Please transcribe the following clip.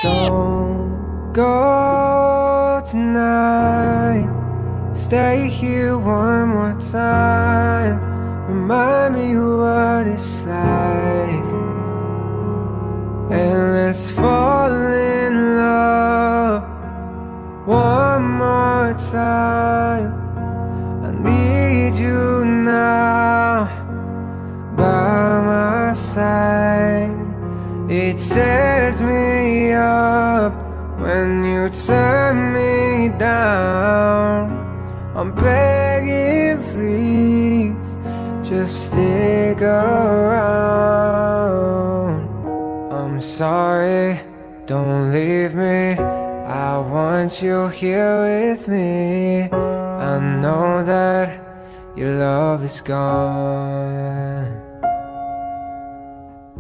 Don't go tonight. Stay here one more time. Remind me what it's like, and let's fall in love one more time. I need you now by my side. It tears me up when you turn me down. I'm begging, please, just stick around. I'm sorry, don't leave me. I want you here with me. I know that your love is gone.